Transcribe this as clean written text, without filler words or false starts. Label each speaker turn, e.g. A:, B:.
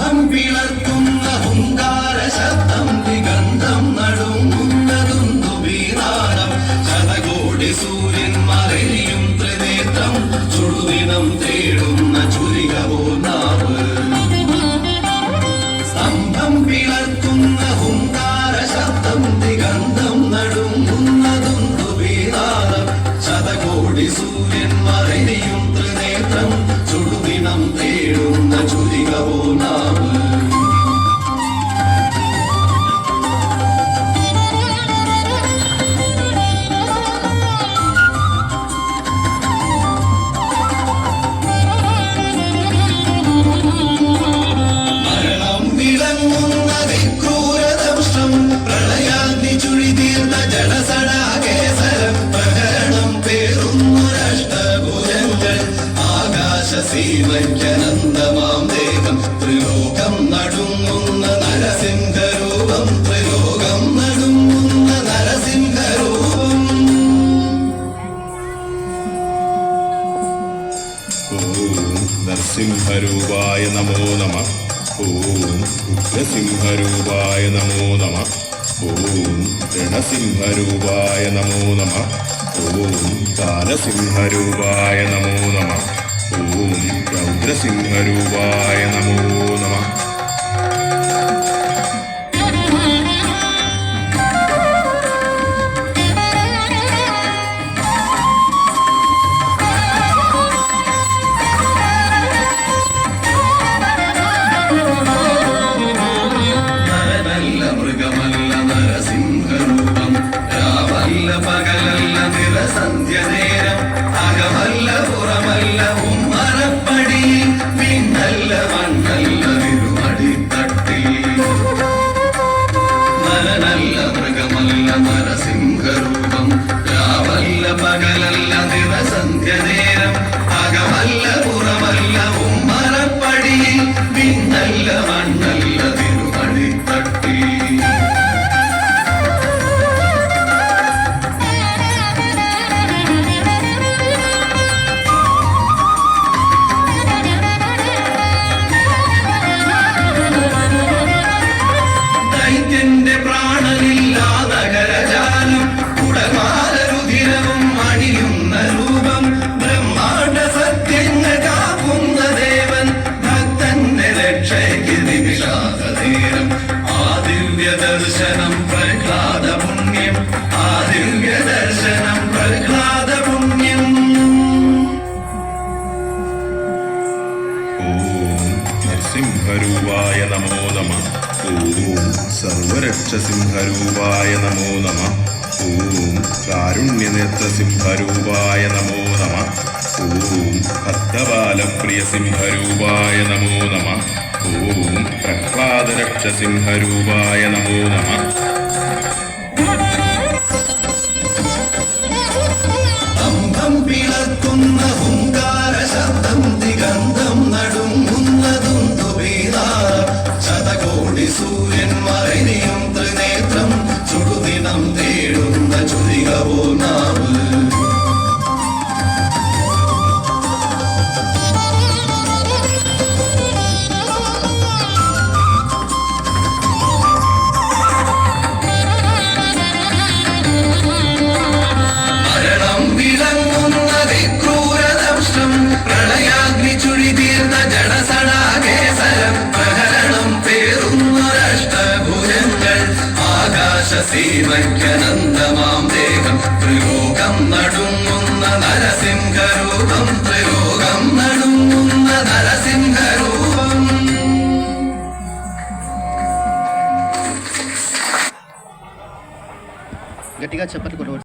A: വിളർത്തുന്ന ഹുങ്കാര ശബ്ദം ദിഗന്ധം നടുങ്ങുന്നതുണ്ടു വീരാടം ശതകോടി സൂര്യൻ മറയും ത്രിനേത്രം ചുടുദിനം തേടുന്ന ചുരികവോ നാവ് സ്തംഭം വിളർത്തുന്ന ഹുങ്കാര ശബ്ദം ദിഗന്ധം നടുങ്ങുന്നതുണ്ടു വീരാടം ശതകോടി സൂര്യൻ മറയും ത്രിനേത്രം ചുടുദിനം തേടുന്ന ചുരികവോ നാവ് സീമയ്ക്കനന്തമാം ദേഹം ത്രിലോകം നടുങ്ങുന്ന നരസിംഹരൂപം ത്രിലോകം നടുങ്ങുന്ന നരസിംഹരൂപം
B: ഓം നരസിംഹരൂപായ നമോ നമഃ ഓം ഉഗ്രസിംഹരൂപായ നമോ നമഃ ഓം രണസിംഹരൂപായ നമോ നമഃ ഓം കാലസിംഹരൂപായ നമോ നമഃ ഓം രൗദ്രസിംഹരൂപായ നമോ നമഃ
A: നരനല്ല മൃഗമല്ല നരസിംഹരൂപം രാവല്ല പകലല്ല നിറസന്ധ്യ നേരം അകമല്ല പുറമല്ല ഉമ്മറപ്പടി പിന്നല്ല മണ്ണല്ല തിരുമടിത്തട്ടി നരനല്ല മൃഗമല്ല നരസിംഹരൂപം രാവല്ല പകലല്ല നിറസന്ധ്യ നേരം അകമല്ല പുറമല്ല ഉമ്മറപ്പടി പിന്നല്ല മണ്ണല്ല തിരുമടിത്തട്ടി ദൈത്യന്റെ പ്രാണനില്ലാതകരജാലം കുടമാലരുധിരവും അണിയുന്ന രൂപം ബ്രഹ്മാണ്ഡ സത്യങ്ങൾ കാക്കുന്ന ദേവൻ ഭക്തന്റെ രക്ഷയ്ക്ക് നിമിഷാതനേരം ആ ദിവ്യ ദർശനം പ്രഹ്ലാദ പുണ്യം ആ ദിവ്യ ദർശനം പ്രഹ്ലാദ പുണ്യം
B: ഓം നരസിംഹരൂപായ നമോ നമഃ ഓം സർവരക്ഷസിംഹരൂപായ നമോ നമഃ ഓം കാരുണ്യനേത്രസിംഹരൂപായ നമോ നമഃ ഓം ഭക്തബാലപ്രിയസിംഹരൂപായ നമോ നമഃ ഓം പ്രഹ്ലാദരക്ഷസിംഹരൂപായ നമോ നമഃ
A: സ്തംഭം വിളർത്തുന്ന ഹുങ്കാര ശബ്ദം ദിഗന്ധം നടുങ്ങുന്നതുണ്ടു വീരാടം ശതകോടി സൂര്യൻ മറയും ത്രിനേത്രം ചുടുദിനം തേടുന്ന ചുരികവോ നാവ് മരണം വിളങ്ങുന്ന വിക്രൂരദംഷ്ടം പ്രളയാഗ്നി ചുഴിതീർന്ന ജഡസടാകേസരം പ്രഹരണം പേറുന്നൊരഷ്ടഭുജങ്ങൾ ആകാശസീമയ്ക്കനന്തമാം ദേഹം ത്രിലോകം നടുങ്ങുന്ന നരസിംഹരൂപം ത്രിലോകം നടുങ്ങുന്ന നരസിംഹരൂപം
C: గట్టిగా చెప్పట్లు కొట్టవచ్చు.